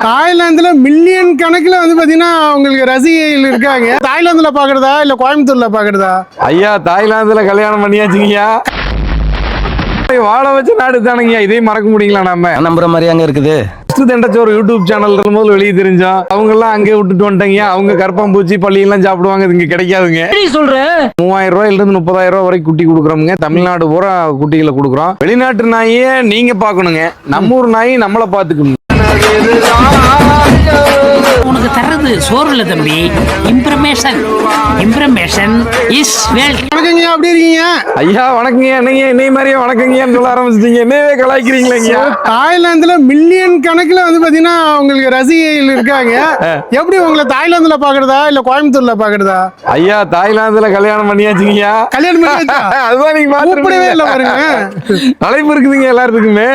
தாய்லாந்துல million கணக்குல வந்து பாத்தீங்கன்னா உங்களுக்கு ரசிகைகள் இருக்காங்க. தாய்லாந்துல பாக்குறதா இல்ல கோயம்புத்தூர்ல பாக்குறதா? ஐயா தாய்லாந்துல கல்யாணம் பண்ணியாச்சுங்கய்யா. வாழ வச்ச நாடு தானுங்கய்யா. இதையும் மறக்க முடியுங்களா? நம்ம நம்புற மாதிரி அங்க இருக்குது. ஒரு யூடியூப் சேனல் இருக்கும்போது வெளியே தெரிஞ்சோம். அவங்க எல்லாம் அங்கே விட்டுட்டு வந்துட்டாங்க. அவங்க கருப்பாம்பூச்சி பள்ளி எல்லாம் சாப்பிடுவாங்க. இது இங்க கிடைக்காதுங்க. சொல்றேன் 3000 ரூபாயில இருந்து 30,000 ரூபாய் வரைக்கும் குட்டி கொடுக்குறோமுங்க. தமிழ்நாடு பூரா குட்டிகளை கொடுக்குறோம். வெளிநாட்டு நாயே நீங்க பாக்கணுங்க. நம்ம ஊர் நாய் நம்மளை பாத்துக்கணும். உனக்கு தர்றது சோறு இல்ல தம்பி, இம்ப்ரமேஷன். இம்ப்ரமேஷன் இஸ் வெல்த். வணக்கங்க, எப்படி இருக்கீங்க? ஐயா வணக்கங்க. என்னங்க என்னை மாதிரியே வணக்கங்கன்னு சொல்ல ஆரம்பிச்சிட்டீங்க. என்னவே கலாய்க்கிறீங்களா? தாய்லாந்துல மில்லியன் கணக்குல வந்து பாத்தீங்கன்னா உங்களுக்கு ரசிகைகள் இருக்காங்க. எப்படி உங்களை தாய்லாந்துல பாக்குறதா இல்ல கோயம்புத்தூர்ல பாக்குறதா? ஐயா தாய்லாந்துல கல்யாணம் பண்ணியாச்சுங்கய்யா. கல்யாணம் பண்ணியாச்சா? அதுதான் நீங்க கூப்பிடவே இல்ல பாருங்க. அழைப்பு இருக்குதுங்க எல்லாத்துக்குமே.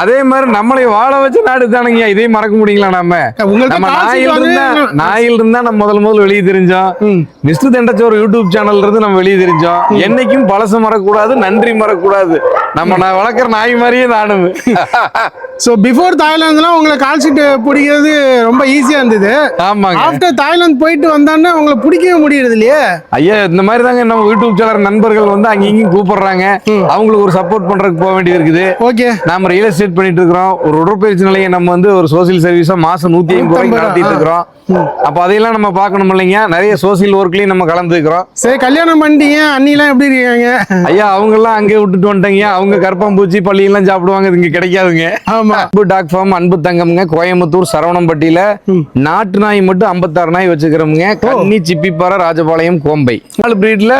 அதே மாதிரி நம்மளை வாழ வச்ச நாடு தானுங்கய்யா. இதையும் மறக்க முடியுங்களா? நம்ம நாயில் இருந்தா நம்ம முதல்ல வெளியே தெரிஞ்சோம். மிஸ்டர் தெண்டச்சோறு யூடியூப் சேனல் இருந்து நம்ம வெளியே தெரிஞ்சோம். என்னைக்கும் பழச மறக்கூடாது, நன்றி மறக்கூடாது. நம்ம வளர்க்குற நாய் மாதிரியே நானும். சோ பிஃபோர் தாய்லாந்துல உங்களை கால் ஷீட் பிடிக்கிறது ரொம்ப ஈஸியா இருந்தது. ஆமாங்க. ஆஃப்டர் தாய்லாந்து போயிட்டு வந்தானே உங்களை பிடிக்கவே முடியறது இல்லையே. ஐயா இந்த மாதிரி தாங்க நம்ம யூடியூப் சேனல் நண்பர்கள் வந்து அங்க இங்கேயும் கூப்பிடுறாங்க. அவங்களுக்கு ஒரு சப்போர்ட் பண்றதுக்கு போக வேண்டியது இருக்குது. ஓகே. நம்ம ரியல் எஸ்டேட் பண்ணிட்டு இருக்கிறோம். ஒரு உடற்பயிற்சி நிலையை நம்ம வந்து ஒரு சோசியல் சர்வீஸா மாசம் 150 ரூபாய்க்கு நடத்திட்டு இருக்கிறோம். அப்ப அதையெல்லாம் நம்ம பார்க்கணும் இல்லைங்க. நிறைய சோசியல் ஒர்க்லயும் நம்ம கலந்துக்கிறோம். சரி, கல்யாணம் பண்ணிட்டீங்க, அண்ணிலாம் எப்படி இருக்காங்க? ஐயா அவங்க எல்லாம் அங்கே விட்டுட்டு வந்துட்டாங்க. அவங்க கருப்பாம்பூச்சி பள்ளி எல்லாம் சாப்பிடுவாங்க. இது இங்க கிடைக்காதுங்க. ஆமா. அன்பு டாக் ஃபார்ம் அன்பு தங்கம்ங்க. கோயம்புத்தூர் சரவணம்பட்டியில நாட்டு நாய் மட்டும் 56 நாய் வச்சுக்கிறோமுங்க. கன்னி சிப்பிப்பாறை ராஜபாளையம் கோம்பை 4 பிரீட்ல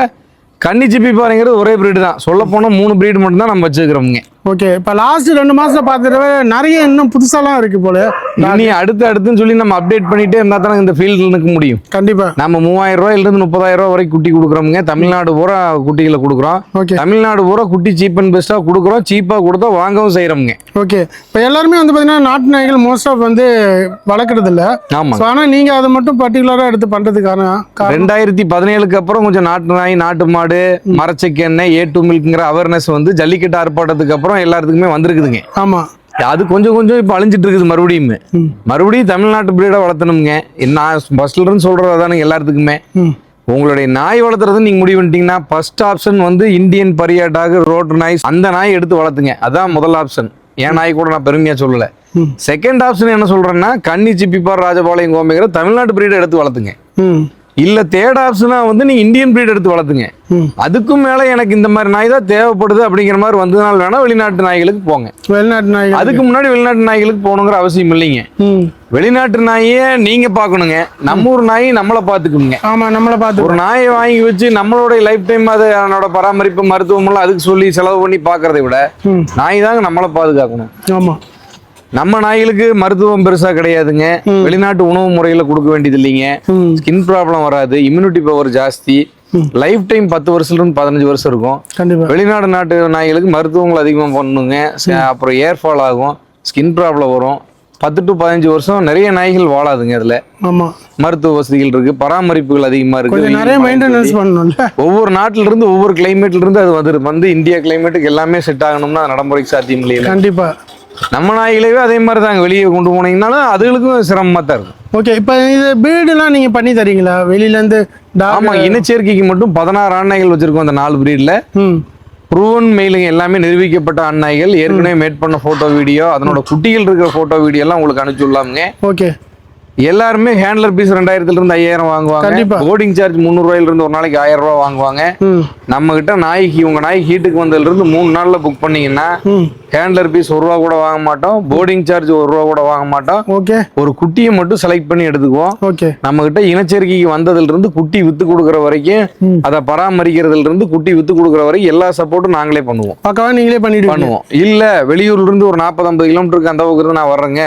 கன்னி சிப்பிப்பாறைங்கிறது ஒரே பிரீடு தான். சொல்ல போனா 3 பிரீடு மட்டும் தான் நம்ம வச்சுக்கிறோமுங்க. ஓகே. இப்ப லாஸ்ட் 2 மாசத்துல பாத்துட்டு நிறைய இன்னும் புதுசாலாம் இருக்கு போல. இனி அடுத்துன்னு சொல்லி நம்ம அப்டேட் பண்ணிட்டே இருந்தா தான் இந்த ஃபீல்ட்ல நிற்க முடியும். கண்டிப்பா. நம்ம 3000 ரூபாயில இருந்து 30,000 ரூபாய் வரைக்கும் குட்டி கொடுக்குறோமுங்க. தமிழ்நாடு பூரா குட்டிகளை கொடுக்குறோம். தமிழ்நாடு பூரா குட்டி சீப் அண்ட் பெஸ்டா கொடுக்குறோம். சீப்பா கொடுத்தா வாங்கவும் செய்யறோமுங்க. ஓகே. இப்ப எல்லாருமே வந்து பாத்தீங்கன்னா நாட்டு நாய்கள் மோஸ்ட் ஆஃப் வந்து வளர்க்கறது இல்ல. ஆமா. ஆனா நீங்க அதை மட்டும் பர்டிகுலரா எடுத்து பண்றதுக்கான 2017க்கு அப்புறம் கொஞ்சம் நாட்டு நாய், நாட்டு மாடு, மரச்செக்கெண்ணெய், A2 மில்க்ங்கிற அவேர்னஸ் வந்து ஜல்லிக்கட்டு ஆர்ப்பாட்டத்துக்கு அப்புறம் எல்லாத்துக்குமே வந்திருக்குதுங்க. ஆமா. அது கொஞ்சம் இப்ப அழிஞ்சிட்டு இருக்குது. மறுபடியும் தமிழ்நாட்டு பிரீடை வளர்த்தணுங்க. நான் ஃபர்ஸ்ட்ல இருந்து சொல்றது அதானுங்க எல்லாத்துக்குமே. உங்களுடைய நாய் வளர்த்துறது நீங்க முடிவு பண்ணிட்டீங்கன்னா ஃபர்ஸ்ட் ஆப்ஷன் வந்து இந்தியன் பரியாட்டாக ரோட் நாய், அந்த நாய் எடுத்து வளர்த்துங்க. அதான் முதல் ஆப்ஷன். என் நாய் கூட நான் பெருமையா சொல்லல. செகண்ட் ஆப்ஷன் என்ன சொல்றேன்னா கன்னி சிப்பிப்பார் ராஜபாளையம் கோம்பைங்கிற தமிழ்நாட்டு பிரீடை எடுத்து வளர்த்துங்க. இல்ல தேர்ட் ஆப்ஷனா வந்து நீங்க இந்தியன் பிரீட் எடுத்து வளர்த்துங்க. அதுக்கும் மேல எனக்கு இந்த மாதிரி நாய் தான் தேவைப்படுது அப்படிங்கிற மாதிரி வந்ததுனால வேணா வெளிநாட்டு நாய்களுக்கு போங்க. வெளிநாட்டு நாய் அதுக்கு முன்னாடி வெளிநாட்டு நாய்களுக்கு போகணுங்கிற அவசியம் இல்லைங்க. வெளிநாட்டு நாயே நீங்க பாக்கணுங்க. நம்ம ஊர் நாய் நம்மளை பாத்துக்கணுங்க. ஆமா, நம்மளை பார்த்து ஒரு நாயை வாங்கி வச்சு நம்மளோட லைஃப் டைம் அது அதனோட பராமரிப்பு மருத்துவம் எல்லாம் அதுக்கு சொல்லி செலவு பண்ணி பாக்குறதை விட நாய் தாங்க நம்மளை பாதுகாக்கணும். ஆமா. நம்ம நாய்களுக்கு மருத்துவம் பெருசா கிடையாதுங்க. வெளிநாட்டு உணவு முறையில கொடுக்க வேண்டியது இல்லைங்க. ஸ்கின் ப்ராப்ளம் வராது. இம்யூனிட்டி பவர் ஜாஸ்தி. லைஃப் டைம் 10 வருஷத்துல இருந்து 15 வருஷம் இருக்கும். வெளிநாடு நாட்டு நாய்களுக்கு மருத்துவங்கள் அதிகமா பண்ணுங்க. அப்புறம் ஏர் ஃபால் ஆகும், ஸ்கின் ப்ராப்ளம் வரும். 10 to 15 வருஷம் நிறைய நாய்கள் வாழாதுங்க. அதுல மருத்துவ வசதிகள் இருக்கு, பராமரிப்புகள் அதிகமா இருக்கு. ஒவ்வொரு நாட்டுல இருந்து ஒவ்வொரு கிளைமேட்ல இருந்து அது வந்து இந்தியா கிளைமேட்டுக்கு எல்லாமே செட் ஆகணும்னா நடைமுறைக்கு சாத்தியம் இல்லையா? கண்டிப்பா. நம்ம நாய்களவே அதே மாதிரி தாங்க. வெளியே கொண்டு போனீங்கன்னாலும் அதுகளுக்கும் சிரமமா தான் இருக்கும். ஓகே. இப்ப இது பிரீடுலாம் நீங்க பண்ணி தரீங்களா வெளியில இருந்து? ஆமா, இனச்சேர்க்கைக்கு மட்டும் 16 ஆண் நாய்கள் வச்சிருக்கோம். அந்த 4 பிரீட்ல ப்ரூவன் மெயிலுங்க. எல்லாமே நிரூபிக்கப்பட்ட ஆண் நாய்கள். ஏற்கனவே மேட் பண்ண போட்டோ வீடியோ, அதனோட குட்டிகள் இருக்கிற போட்டோ வீடியோ எல்லாம் உங்களுக்கு அனுப்பிச்சுடலாமுங்க. ஓகே. எல்லாருமே ஹேண்ட்லர் பீஸ் 2000 இருந்து 5000 வாங்குவாங்க. போர்டிங் சார்ஜ் 300 ரூபாயில இருந்து ஒரு நாளைக்கு 1000 ரூபாய் வாங்குவாங்க. நம்ம கிட்ட நாய்க்கு உங்க நாய் ஹீட்டுக்கு வந்ததுல இருந்து 3 நாள்ல புக் பண்ணீங்கன்னா ஹேண்ட்லர் பீஸ் 1 ரூபா கூட வாங்க மாட்டோம். போர்டிங் சார்ஜ் 1 ரூபா கூட வாங்க மாட்டோம். ஓகே. ஒரு குட்டியை மட்டும் செலக்ட் பண்ணி எடுத்துக்குவோம். ஓகே. நம்ம கிட்ட இனச்சேர்க்கைக்கு வந்ததுல இருந்து குட்டி வித்து கொடுக்குற வரைக்கும், அதை பராமரிக்கிறதுல இருந்து குட்டி வித்து கொடுக்குற வரைக்கும் எல்லா சப்போர்ட்டும் நாங்களே பண்ணுவோம். நீங்களே பண்ணுவோம். இல்ல வெளியூர்ல இருந்து ஒரு 40-50 கிலோமீட்டருக்கு அந்த பக்கம் நான் வர்றேங்க,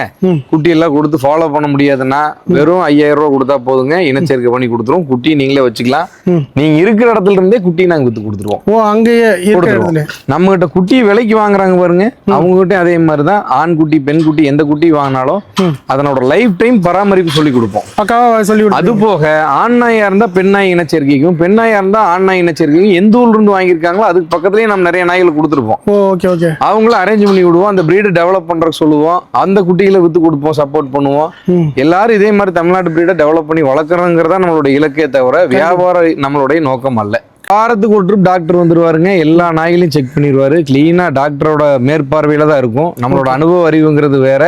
குட்டி எல்லாம் கொடுத்து ஃபாலோ பண்ண முடியாதுன்னா அப்படின்னா வெறும் 5000 ரூபாய் கொடுத்தா போதுங்க, இனச்சேர்க்கை பண்ணி கொடுத்துருவோம். குட்டி நீங்களே வச்சுக்கலாம். நீங்க இருக்கிற இடத்துல இருந்தே குட்டி நாங்க வித்து கொடுத்துருவோம். ஓ, அங்கேயே கொடுத்துருவோம். நம்ம கிட்ட குட்டி விலைக்கு வாங்குறாங்க பாருங்க, அவங்க கிட்ட அதே மாதிரிதான் ஆண் குட்டி பெண் குட்டி எந்த குட்டி வாங்கினாலும் அதனோட லைஃப் டைம் பராமரிப்பு சொல்லி கொடுப்போம். அது போக ஆண் நாயா இருந்தா பெண் நாய் இனச்சேர்க்கைக்கும், பெண் நாயா இருந்தா ஆண் நாய் இனச்சேர்க்கைக்கும் எந்த ஊர்ல இருந்து வாங்கியிருக்காங்களோ அதுக்கு பக்கத்துலயே நம்ம நிறைய நாய்கள் கொடுத்துருப்போம். அவங்கள அரேஞ்ச் பண்ணி விடுவோம், அந்த பிரீடு டெவலப் பண்றதுக்கு சொல்லுவோம், அந்த குட்டிகளை வித்து கொடுப்போம், சப்போர்ட் பண்ணுவோம். எல்லாரும் இதே மாதிரி தமிழ்நாட்டு பிரீடை டெவலப் பண்ணி வளர்க்குறோங்கிறதா நம்மளோட இலக்கே தவிர வியாபாரம் நம்மளுடைய நோக்கம் அல்ல. வாரத்துக்கு ஒரு ட்ரிப் டாக்டர் வந்துருவாருங்க, எல்லா நாய்களையும் செக் பண்ணிடுவாரு. கிளீனா டாக்டரோட மேற்பார்வையில தான் இருக்கும். நம்மளோட அனுபவ அறிவுங்கிறது வேற,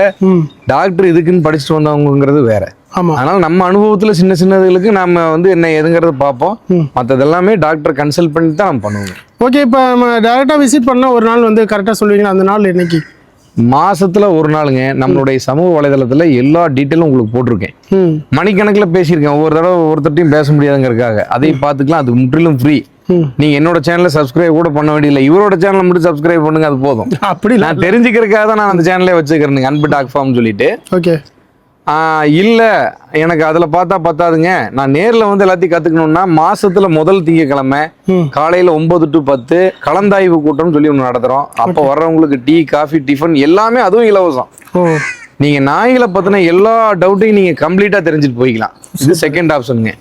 டாக்டர் இதுக்குன்னு படிச்சுட்டு வந்தவங்கிறது வேற. அதனால நம்ம அனுபவத்துல சின்ன சின்னதுகளுக்கு நம்ம வந்து என்ன எதுங்கிறத பார்ப்போம், மற்றது எல்லாமே டாக்டர் கன்சல்ட் பண்ணி தான் நம்ம பண்ணுவோம். ஓகே, இப்போ நம்ம டைரக்டா விசிட் பண்ணா ஒரு நாள் வந்து கரெக்டா சொல்லுவீங்களா? அந்த நாள் என்னைக்கு? மாசத்துல ஒரு நாளுங்க. நம்மளுடைய சமூக வலைதளத்துல எல்லா டீட்டெயிலும் உங்களுக்கு போட்டிருக்கேன். மணிக்கணக்கில் பேசியிருக்கேன், ஒவ்வொரு தடவை ஒவ்வொருத்தையும் பேச முடியாதுங்கிறதுக்காக. அதையும் பார்த்துக்கலாம், அது முற்றிலும் ஃப்ரீ. நீங்க என்னோட சேனலை சப்ஸ்கிரைப் கூட பண்ண வேண்டியதில்லை, இவரோட சேனலை மட்டும் சப்ஸ்கிரைப் பண்ணுங்க, அது போதும். அப்படி நான் தெரிஞ்சுக்கிறதுக்காக தான் நான் அந்த சேனலே வச்சுக்கிறேன், அன்பு டாக் ஃபார்ம் சொல்லிட்டு. ஓகே, இல்ல எனக்கு அதுல பார்த்தா பத்தாதுங்க, நான் நேர்ல வந்து எல்லாத்தையும் கத்துக்கணும்னா மாசத்துல முதல் திங்கக்கிழமை காலையில 9 to 10 கலந்தாய்வு கூட்டம்னு சொல்லி ஒண்ணு நடத்துறோம். அப்ப வர்றவங்களுக்கு டீ காஃபி டிஃபன் எல்லாமே அதுவும் இலவசம். நீங்க நாய்களை பத்தின எல்லா டவுட்டையும் நீங்க கம்ப்ளீட்டா தெரிஞ்சுட்டு போய்க்கலாம். இது செகண்ட் ஆப்ஷனுங்க.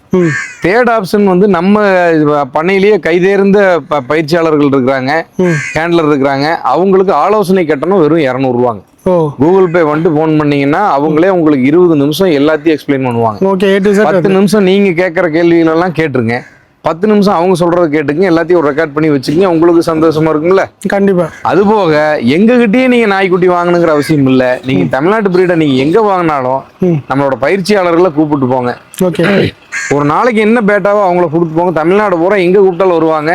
தேர்ட் ஆப்ஷன் வந்து நம்ம பண்ணையிலேயே கைதேர்ந்த பயிற்சியாளர்கள் இருக்கிறாங்க, ஹேண்ட்லர் இருக்கிறாங்க. அவங்களுக்கு ஆலோசனை கட்டணம் வெறும் 200 ரூபாங்க. கூகுள் பே வந்துட்டு போன் பண்ணீங்கன்னா அவங்களே உங்களுக்கு 20 நிமிஷம் எல்லாத்தையும் எக்ஸ்பிளைன் பண்ணுவாங்க. 10 நிமிஷம் நீங்க கேட்கற கேள்விகள் எல்லாம் கேட்டுருங்க, 10 நிமிஷம் அவங்க சொல்றதை கேட்டுங்க, எல்லாத்தையும் ஒரு ரெக்கார்ட் பண்ணி வச்சுக்கீங்க, உங்களுக்கு சந்தோஷமா இருக்கும்ல. கண்டிப்பா. அது போக எங்ககிட்டயே நீங்க நாய்க்குட்டி வாங்கணுங்கிற அவசியம் இல்ல. நீங்க தமிழ்நாட்டு பிரீடை நீங்க எங்க வாங்கினாலும் நம்மளோட பயிற்சியாளர்களை கூப்பிட்டு போங்க. ஒரு நாளைக்கு என்ன பேட்டாவோ அவங்கள கூப்பிட்டு போங்க. தமிழ்நாடு பூரா எங்க கூப்பிட்டாலும் வருவாங்க.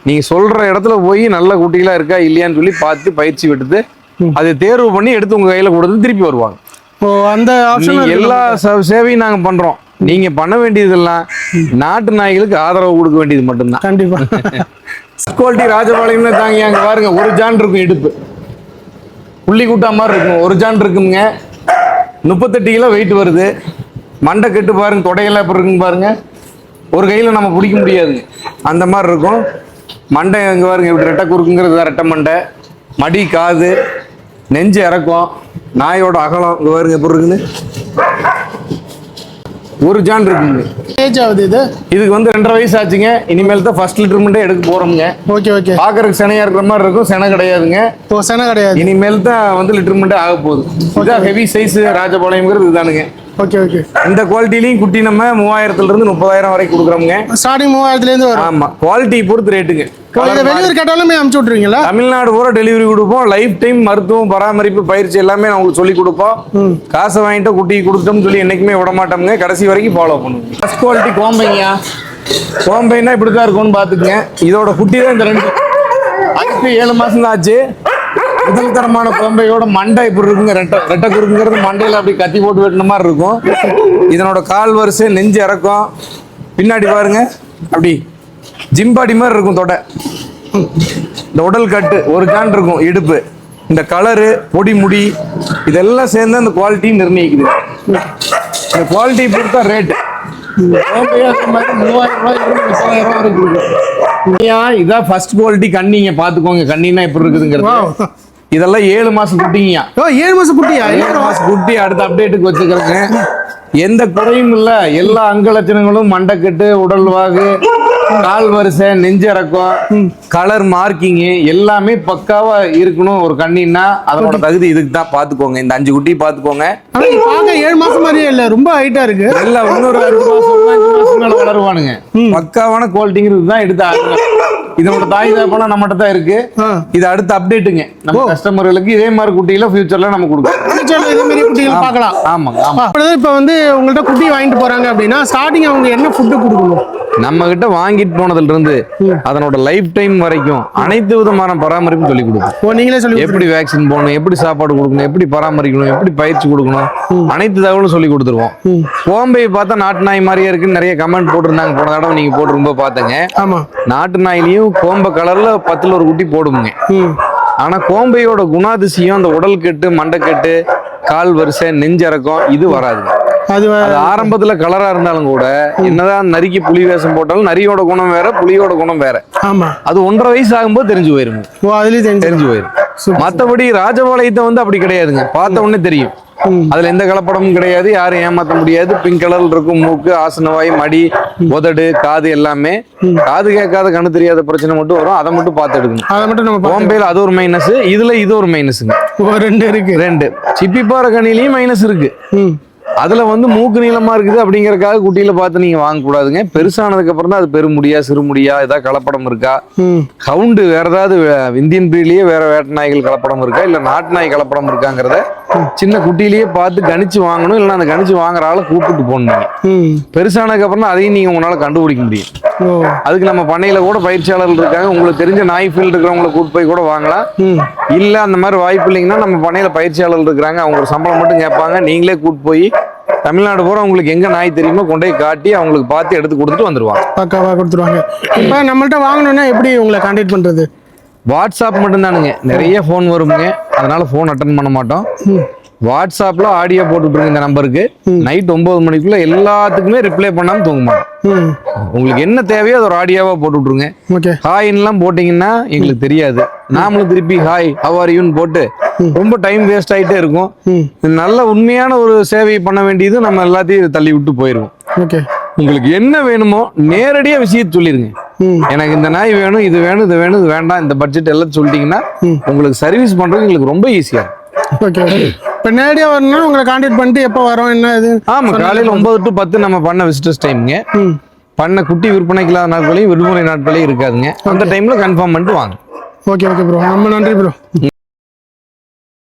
நீங்க சொல்ற இடத்துல போய் நல்ல குட்டிகளா இருக்கா இல்லையான்னு சொல்லி பார்த்து பயிற்சி விட்டுட்டு அதை தேர்வு பண்ணி எடுத்து உங்க கையில கொடுத்து திருப்பி வருவாங்க. அந்த எல்லா சேவையும் நாங்க பண்றோம். நீங்க பண்ண வேண்டியதெல்லாம் நாட்டு நாய்களுக்கு ஆதரவு கொடுக்க வேண்டியது மட்டும்தான். கண்டிப்பா. குவாலிட்டி ராஜபாளையம்னு தாங்க. அங்க பாருங்க, ஒரு ஜான் இருக்கும், இடுப்பு புள்ளி கூட்டா மாதிரி இருக்கும், ஒரு ஜான் இருக்குங்க. 38 கிலோ வெயிட் வருது. மண்டை கட்டு பாருங்க, தொடையெல்லாம் எப்படி இருக்குங்க பாருங்க, ஒரு கையில நம்ம பிடிக்க முடியாதுங்க, அந்த மாதிரி இருக்கும். மண்டை எங்க பாருங்க, இப்படி ரெட்டை குறுக்குங்கிறது ரெட்டை மண்டை, மடி காது, நெஞ்சு இறக்கும், நாயோட அகலம் இங்க பாருங்க எப்படி இருக்குன்னு, ஒரு ஜான் இருக்குங்க. ஏஜ் ஆகுது இது? இதுக்கு வந்து 2.5 வயசு ஆச்சுங்க. இனிமேல் தான் ஃபர்ஸ்ட் லிட்டர்மெண்ட்டே எடுக்க போறோம்ங்க. Okay okay. பாக்குறதுக்கு செனையா இருக்கிற மாதிரி இருக்கும், செனை கிடையாதுங்க. ஓ, செனை கிடையாது. இனிமேல் தான் வந்து லிட்டர்மெண்ட்டே ஆக போகுது. இதான் ஹெவி சைஸ் ராஜபாளையம்ங்கிறது இதுதானுங்க. Okay okay. இந்த குவாலிட்டிலையும் குட்டி நம்ம 3000 இருந்து 30,000 வரைக்கும் கொடுக்குறோம்ங்க. ஸ்டார்டிங் 3000 இருந்து வரும். ஆமா, குவாலிட்டி பொறுத்து ரேட்டுங்க. வெளியூர் கேட்டாலுமே அனுப்பிச்சு விட்டுருவீங்களா? தமிழ்நாடு பூரா டெலிவரி கொடுப்போம். லைஃப் டைம் மருத்துவம் பராமரிப்பு பயிற்சி எல்லாமே நான் உங்களுக்கு சொல்லி கொடுப்போம். காசை வாங்கிட்டு குட்டி கொடுத்தோம்னு சொல்லி என்னைக்குமே விட மாட்டோம்ங்க, கடைசி வரைக்கும் ஃபாலோ பண்ணுவோம். First quality கோம்பைங்க. கோம்பைன்னா இப்படிதான் இருக்கும்னு பாத்துக்கங்க. இதோட குட்டி தான் இந்த 2. அதுக்கு 7 மாசம் தான் ஆச்சு. முதல் தரமான கோம்பையோட மண்டை இப்படி இருக்குங்க, ரெட்டை குறுக்குங்கிறது மண்டையில அப்படி கத்தி போட்டு வெட்டின மாதிரி இருக்கும். இதனோட கால் வரிசை, நெஞ்சு இறக்கம், பின்னாடி பாருங்க அப்படி ஜிம்பாடி மாதிரி இருக்கும் தொடை. இந்த உடல் கட்டு ஒரு ஜான் இருக்கும், இடுப்பு, இந்த கலரு, பொடி முடி, இதெல்லாம் சேர்ந்து அந்த குவாலிட்டி நிர்ணயிக்குது. இந்த குவாலிட்டி பொறுத்தா ரேட்டு. 3000 ரூபாய் இதான் ஃபர்ஸ்ட் குவாலிட்டி கண்ணிங்க. பாத்துக்கோங்க கண்ணினா எப்படி இருக்குதுங்கிறது. இதெல்லாம் 7 மாசம் குட்டிங்க. 7 மாசம் குட்டியா? 7 மாசம் குட்டி. அடுத்த அப்டேட்டுக்கு வச்சுக்கிறேங்க. எந்த குறையும் இல்ல, எல்லா அங்கலட்சணங்களும் மண்டைக்கட்டு, உடல் வாகு, கால் வரிசை, நெஞ்சிறக்கம், கலர் மார்க்கிங் எல்லாமே பக்காவா இருக்கணும். ஒரு கண்ணின்னா அதனோட தகுதி இதுக்கு தான். பாத்துக்கோங்க, இந்த 5 குட்டி பாத்துக்கோங்க. 7 மாசம் மாதிரியே இல்ல, ரொம்ப ஹைட்டா இருக்கு. இல்ல, இன்னொரு 2 மாசம் 5 மாசம் மேல வளருவானுங்க. பக்காவான குவாலிட்டிங்கிறது தான் எடுத்து ஆகுங்க. இதோட தாய் தகப்பனா நம்மகிட்ட தான் இருக்கு. இது அடுத்த அப்டேட்டுங்க. நம்ம கஸ்டமர்களுக்கு இதே மாதிரி குட்டிகளை ஃபியூச்சர்ல நம்ம கொடுக்கலாம். ஃபியூச்சர்ல இதே மாதிரி குட்டிகள் பார்க்கலாம். ஆமாங்க, ஆமா. இப்போ வந்து உங்கள்ட்ட குட்டி வாங்கிட்டு போறாங்க அப்படின்னா ஸ்டார்டிங் அவங்க என்ன ஃபுட் கொடுக்கணும்? நம்ம கிட்ட வாங்கிட்டு போனதுல இருந்து அதனோட லைஃப் டைம் வரைக்கும் அனைத்து விதமான பராமரிப்பும் சொல்லி கொடுக்கும். நீங்களே சொல்லி எப்படி வேக்சின் போடணும், எப்படி சாப்பாடு கொடுக்கணும், எப்படி பராமரிக்கணும், எப்படி பயிற்சி கொடுக்கணும், அனைத்து தகவலும் சொல்லி கொடுத்துருவோம். கோம்பையை பார்த்தா நாட்டு நாய் மாதிரியே இருக்குன்னு நிறைய கமெண்ட் போட்டிருந்தாங்க. போன தடவை நீங்க போட்டிருக்கும்போது பார்த்தேங்க. ஆமா, நாட்டு நாயிலையும் கோம்பை கலர்ல 10ல் ஒரு குட்டி போடுங்க. ஆனா கோம்பையோட குணாதிசயம், அந்த உடல் கட்டு, மண்டைக்கட்டு, கால் வரிசை, நெஞ்சிறக்கம் இது வராது. அது அது ஆரம்பத்துல கலரா இருந்தாலும் கூட என்னதான் நரிக்கு புலி வேஷம் போட்டாலும் நரியோட குணம் வேற, புலியோட குணம் வேற. ஆமா. அது 1.5 வயசு ஆகும்போது தெரிஞ்சு போயிருங்க. ஓ, அதுலயும் தெரிஞ்சு போயிரும். மத்தபடி ராஜபாளையத்தை வந்து அப்படி கிடையாதுங்க. பார்த்த உடனே தெரியும். அதுல எந்த கலப்படமும் கிடையாது, யாரும் ஏமாத்த முடியாது. பிங்க் கலர்ல இருக்கும் மூக்கு, ஆசனவாய், மடி, உதடு, காது எல்லாமே. காது கேட்காத கண்ணு தெரியாத பிரச்சனை மட்டும் வரும், அதை மட்டும் பார்த்து எடுக்கணும். அதை மட்டும் நம்ம கோம்பையில அது ஒரு மைனஸ், இதுல இது ஒரு மைனஸுங்க. ரெண்டு இருக்கு. ரெண்டு சிப்பிப்பாறை கண்ணிலையும் மைனஸ் இருக்கு. அதுல வந்து மூக்கு நீளமா இருக்குது அப்படிங்கறக்காக குட்டியில பார்த்து நீங்க வாங்க கூடாதுங்க. பெருசானதுக்கு அப்புறம் தான் அது பெருமுடியா சிறுமுடியா ஏதாவது கலப்படம் இருக்கா, கவுண்டு வேற ஏதாவது இந்தியன் பிரீட்லயே வேற வேட்ட நாய்கள் கலப்படம் இருக்கா, இல்ல நாட்டு நாய் கலப்படம் இருக்காங்கிறத சின்ன குட்டியிலேயே பார்த்து கணிச்சு வாங்கணும். இல்லைன்னா அந்த கணிச்சு வாங்குற ஆளை கூப்பிட்டு போகணும். பெருசானதுக்கு அப்புறம் தான் அதையும் நீங்க உங்களால கண்டுபிடிக்க முடியும். அதுக்கு நம்ம பண்ணையில கூட பயிற்சியாளர்கள் இருக்காங்க. உங்களுக்கு தெரிஞ்ச நாய் ஃபீல்டு இருக்கிறவங்களை கூட்டு போய் கூட வாங்கலாம். இல்ல அந்த மாதிரி வாய்ப்பு இல்லைங்கன்னா நம்ம பண்ணையில பயிற்சியாளர்கள் இருக்கிறாங்க. அவங்க ஒரு சம்பளம் மட்டும் கேட்பாங்க. நீங்களே கூட்டு போய் தமிழ்நாடு பூரா உங்களுக்கு எங்க நாய் தெரியுமோ கொண்டு போய் காட்டி அவங்களுக்கு பார்த்து எடுத்து கொடுத்துட்டு வந்துருவாங்க. பக்காவா கொடுத்துருவாங்க. இப்ப நம்மள்ட்ட வாங்கணும்னா எப்படி உங்களை கான்டாக்ட் பண்றது? வாட்ஸ்அப் மட்டும்தானுங்க. நிறைய ஃபோன் வருங்க, அதனால ஃபோன் அட்டன் பண்ண மாட்டோம். வாட்ஸ்அப்ல ஆடியோ போட்டுருங்க இந்த நம்பருக்கு. நைட் 9 மணிக்குள்ள எல்லாத்துக்குமே ரிப்ளை பண்ணாம தூங்க மாட்டோம். உங்களுக்கு என்ன தேவையோ அது ஒரு ஆடியோவா போட்டுருங்க. ஹாய்லாம் போட்டீங்கன்னா எங்களுக்கு தெரியாது. நாமளும் திருப்பி ஹாய் ஹவ் ஆர் யூன்னு போட்டு ரொம்ப டைம் வேஸ்ட் ஆயிட்டே இருக்கும். நல்ல உண்மையான ஒரு சேவை பண்ண வேண்டியது நம்ம எல்லாத்தையும் தள்ளி விட்டு போயிருவோம். உங்களுக்கு என்ன வேணுமோ நேரடியா விஷயத்தை சொல்லிருங்க. எனக்கு இந்த நாய் வேணும், இது வேணும், இது வேணும், இது வேண்டாம், இந்த பட்ஜெட் எல்லாம் சொல்லிட்டீங்கன்னா உங்களுக்கு சர்வீஸ் பண்றது எங்களுக்கு ரொம்ப ஈஸியா இருக்கும். இப்போ நேரடியாக வரணும்னா உங்களை கான்டாக்ட் பண்ணிட்டு எப்போ வரோம் என்ன இது? ஆமா, காலையில் 9 to 10 நம்ம பண்ண விசிட்டர்ஸ் டைமுங்க. பண்ண குட்டி விற்பனைக்கு இல்லாத நாட்களையும் விடுமுறை நாட்களையும் இருக்காதுங்க. அந்த டைம்ல கன்ஃபார்ம் பண்ணிட்டு வாங்க. ஓகே ப்ரோ, ரொம்ப நன்றி ப்ரோ.